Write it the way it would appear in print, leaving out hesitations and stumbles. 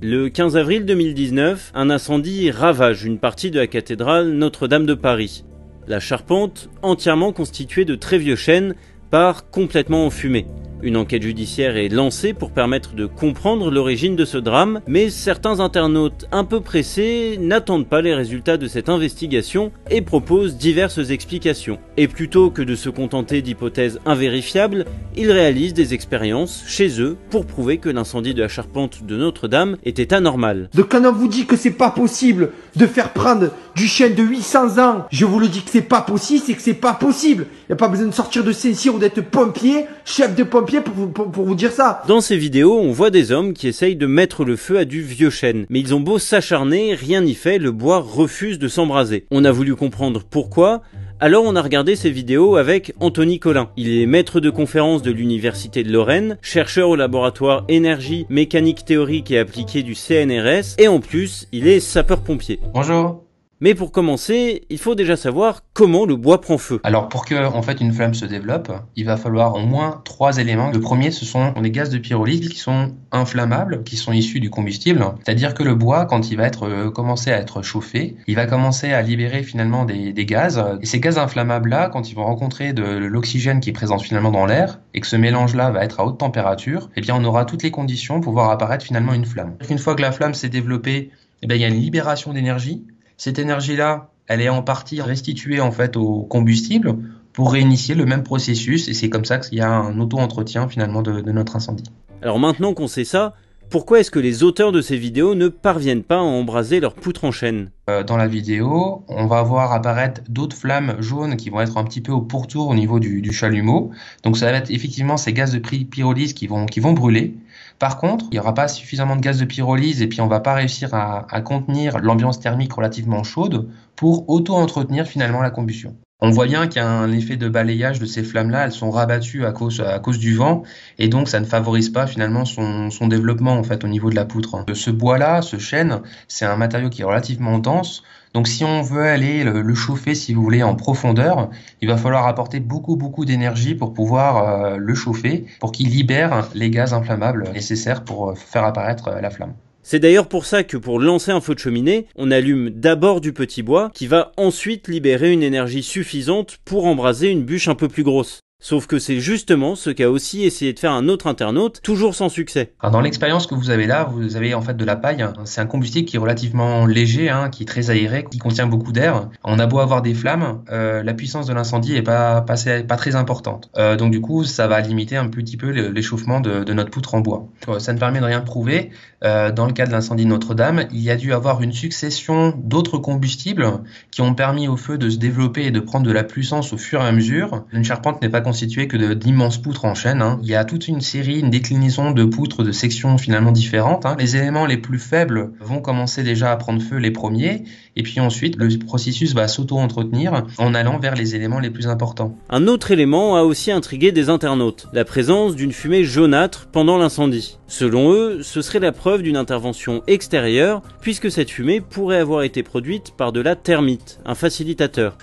Le 15 avril 2019, un incendie ravage une partie de la cathédrale Notre-Dame de Paris. La charpente, entièrement constituée de très vieux chênes, part complètement en fumée. Une enquête judiciaire est lancée pour permettre de comprendre l'origine de ce drame, mais certains internautes un peu pressés n'attendent pas les résultats de cette investigation et proposent diverses explications. Et plutôt que de se contenter d'hypothèses invérifiables, ils réalisent des expériences chez eux pour prouver que l'incendie de la charpente de Notre-Dame était anormal. Donc quand on vous dit que c'est pas possible de faire prendre du chêne de 800 ans, je vous le dis que c'est pas possible, c'est que c'est pas possible. Il n'y a pas besoin de sortir de Saint-Cyr ou d'être pompier, chef de pompier pour vous dire ça. Dans ces vidéos, on voit des hommes qui essayent de mettre le feu à du vieux chêne. Mais ils ont beau s'acharner, rien n'y fait, le bois refuse de s'embraser. On a voulu comprendre pourquoi, alors on a regardé ces vidéos avec Anthony Collin. Il est maître de conférence de l'Université de Lorraine, chercheur au laboratoire énergie, mécanique théorique et appliquée du CNRS, et en plus, il est sapeur-pompier. Bonjour. Mais pour commencer, il faut déjà savoir comment le bois prend feu. Alors pour que une flamme se développe, il va falloir au moins 3 éléments. Le premier, ce sont les gaz de pyrolyse qui sont inflammables, qui sont issus du combustible. C'est-à-dire que le bois, quand il va commencer à être chauffé, il va commencer à libérer finalement des gaz. Et ces gaz inflammables-là, quand ils vont rencontrer de l'oxygène qui est présent finalement dans l'air, et que ce mélange-là va être à haute température, eh bien on aura toutes les conditions pour voir apparaître finalement une flamme. Une fois que la flamme s'est développée, eh bien il y a une libération d'énergie. Cette énergie-là, elle est en partie restituée en fait au combustible pour réinitier le même processus, et c'est comme ça qu'il y a un auto-entretien finalement de notre incendie. Alors maintenant qu'on sait ça, pourquoi est-ce que les auteurs de ces vidéos ne parviennent pas à embraser leur poutre en chêne ? Dans la vidéo, on va voir apparaître d'autres flammes jaunes qui vont être un petit peu au pourtour au niveau du chalumeau. Donc ça va être effectivement ces gaz de pyrolyse qui vont brûler. Par contre, il n'y aura pas suffisamment de gaz de pyrolyse et puis on va pas réussir à contenir l'ambiance thermique relativement chaude pour auto-entretenir finalement la combustion. On voit bien qu'il y a un effet de balayage de ces flammes-là, elles sont rabattues à cause du vent, et donc ça ne favorise pas finalement son développement en fait au niveau de la poutre. Ce bois-là, ce chêne, c'est un matériau qui est relativement dense, donc si on veut aller le chauffer, si vous voulez, en profondeur, il va falloir apporter beaucoup d'énergie pour pouvoir le chauffer, pour qu'il libère les gaz inflammables nécessaires pour faire apparaître la flamme. C'est d'ailleurs pour ça que pour lancer un feu de cheminée, on allume d'abord du petit bois qui va ensuite libérer une énergie suffisante pour embraser une bûche un peu plus grosse. Sauf que c'est justement ce qu'a aussi essayé de faire un autre internaute, toujours sans succès. Alors dans l'expérience que vous avez là, vous avez en fait de la paille. C'est un combustible qui est relativement léger, qui est très aéré, qui contient beaucoup d'air. On a beau avoir des flammes, la puissance de l'incendie est pas très importante. Donc du coup, ça va limiter un petit peu l'échauffement de notre poutre en bois. Ça ne permet de rien prouver. Dans le cas de l'incendie de Notre-Dame, il y a dû avoir une succession d'autres combustibles qui ont permis au feu de se développer et de prendre de la puissance au fur et à mesure. Une charpente n'est pas constitué que d'immenses poutres en chêne. Il y a toute une déclinaison de poutres de sections finalement différentes. Les éléments les plus faibles vont commencer déjà à prendre feu les premiers, et puis ensuite le processus va s'auto-entretenir en allant vers les éléments les plus importants. Un autre élément a aussi intrigué des internautes, la présence d'une fumée jaunâtre pendant l'incendie. Selon eux, ce serait la preuve d'une intervention extérieure, puisque cette fumée pourrait avoir été produite par de la thermite, un facilitateur.